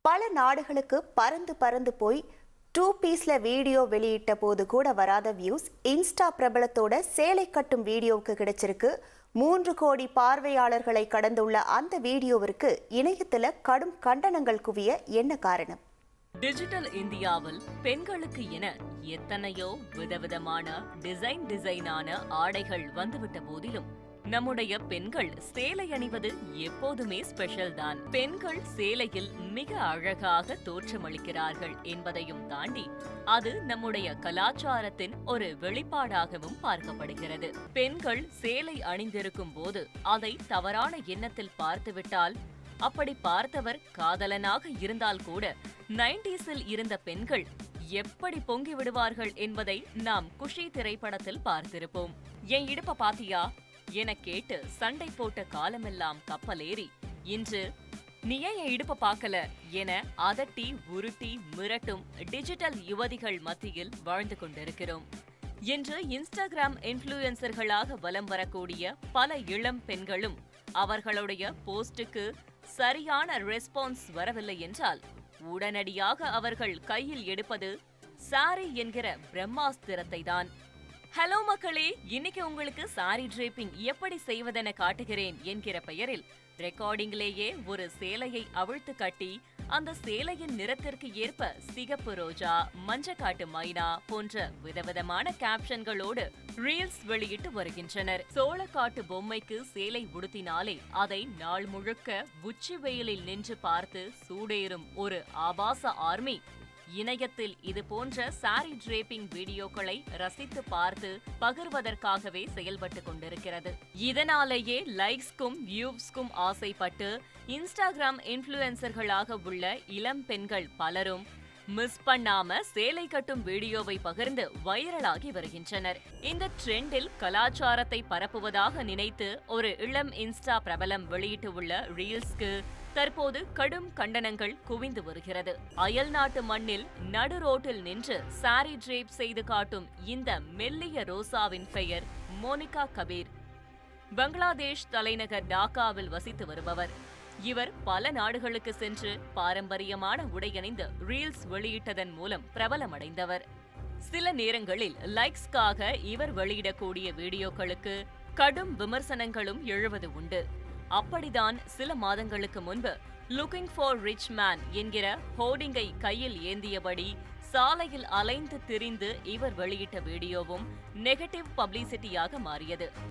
பல நாடுகளுக்கு பறந்து பறந்து போய் 2 பீஸ்ல வீடியோ வெளியிட்ட போது கூட வராத வியூஸ் இன்ஸ்டா பிரபலத்தோட சேலை கட்டும் வீடியோவுக்கு கிடைச்சிருக்கு. 3 கோடி பார்வையாளர்களை கடந்துள்ள அந்த வீடியோவிற்கு இணையத்துல கடும் கண்டனங்கள் குவிய என்ன காரணம்? டிஜிட்டல் இந்தியாவில் பெண்களுக்கு என எத்தனையோ விதவிதமான டிசைனான ஆடைகள் வந்துவிட்ட போதிலும் நம்முடைய பெண்கள் சேலை அணிவது எப்போதுமே ஸ்பெஷல் தான். பெண்கள் சேலையில் மிக அழகாக தோற்றமளிக்கிறார்கள் என்பதையும் தாண்டி அது நம்முடைய கலாச்சாரத்தின் ஒரு வெளிப்பாடாகவும் பார்க்கப்படுகிறது. பெண்கள் சேலை அணிந்திருக்கும் போது அதை தவறான எண்ணத்தில் பார்த்துவிட்டால், அப்படி பார்த்தவர் காதலனாக இருந்தால் கூட 90s இருந்த பெண்கள் எப்படி பொங்கி விடுவார்கள் என்பதை நாம் குஷி திரைப்படத்தில் பார்த்திருப்போம். என் இடுப்ப பாத்தியா என கேட்டு சண்டை போட்ட காலமெல்லாம் கப்பலேறி இன்று நீ ஏன் என் இடுப்ப பார்க்கல என அதட்டி உருட்டி மிரட்டும் டிஜிட்டல் யுவதிகள் மத்தியில் வாழ்ந்து கொண்டிருக்கிறோம். இன்று இன்ஸ்டாகிராம் இன்ஃப்ளூயன்சர்களாக வலம் வரக்கூடிய பல இளம் பெண்களும் அவர்களுடைய போஸ்டுக்கு சரியான ரெஸ்பான்ஸ் வரவில்லை என்றால் உடனடியாக அவர்கள் கையில் எடுப்பது சாரி என்கிற பிரம்மாஸ்திரத்தை தான். ஹலோ மக்களே, இன்னைக்கு உங்களுக்கு சாரி டிரேப்பிங் எப்படி செய்வதென காட்டுகிறேன் என்கிற பெயரில் ரெக்கார்டிங்கிலேயே ஒரு சேலையை அவிழ்த்து கட்டி அந்த சேலையின் நிறத்திற்கு ஏற்ப சிகப்பு ரோஜா, மஞ்சக்காட்டு மைனா போன்ற விதவிதமான கேப்ஷன்களோடு ரீல்ஸ் வெளியிட்டு வருகின்றனர். சோளக்காட்டு பொம்மைக்கு சேலை உடுத்தினாலே அதை நாள் முழுக்க உச்சி வெயிலில் நின்று பார்த்து சூடேறும் ஒரு ஆபாச ஆர்மி இணையத்தில் இது போன்ற சாரி டிரேப்பிங் வீடியோக்களை ரசித்து பார்த்து பகிர்வதற்காகவே செயல்பட்டு கொண்டிருக்கிறது. இதனாலேயே லைக்ஸ்க்கும் வியூஸ்க்கும் ஆசைப்பட்டு இன்ஸ்டாகிராம் இன்ஃப்ளூயன்சர்களாக உள்ள இளம் பெண்கள் பலரும் மிஸ் பண்ணாம சேலை கட்டும் வீடியோவை பகிர்ந்து வைரலாகி வருகின்றனர். இந்த ட்ரெண்டில் கலாச்சாரத்தை பரப்புவதாக நினைத்து ஒரு இளம் இன்ஸ்டா பிரபலம் வெளியிட்டு உள்ள ரீல்ஸ்க்கு தற்போது கடும் கண்டனங்கள் குவிந்து வருகிறது. அயல் நாட்டு மண்ணில் நடு ரோட்டில் நின்று சாரி டிரேப் செய்து காட்டும் இந்த மெல்லிய ரோசாவின் பெயர் மோனிகா கபீர். பங்களாதேஷ் தலைநகர் டாக்காவில் வசித்து வருபவர். இவர் பல நாடுகளுக்கு சென்று பாரம்பரியமான உடையணிந்து ரீல்ஸ் வெளியிட்டதன் மூலம் பிரபலமடைந்தவர். சில நேரங்களில் லைக்ஸ்க்காக இவர் வெளியிடக்கூடிய வீடியோக்களுக்கு கடும் விமர்சனங்களும் எழுவது உண்டு. அப்படிதான் சில மாதங்களுக்கு முன்பு லுக்கிங் ஃபார் ரிச் மேன் என்கிற ஹோர்டிங்கை கையில் ஏந்தியபடி சாலையில் அலைந்து திரிந்து இவர் வெளியிட்ட வீடியோவும் நெகட்டிவ் பப்ளிசிட்டியாக மாறியது.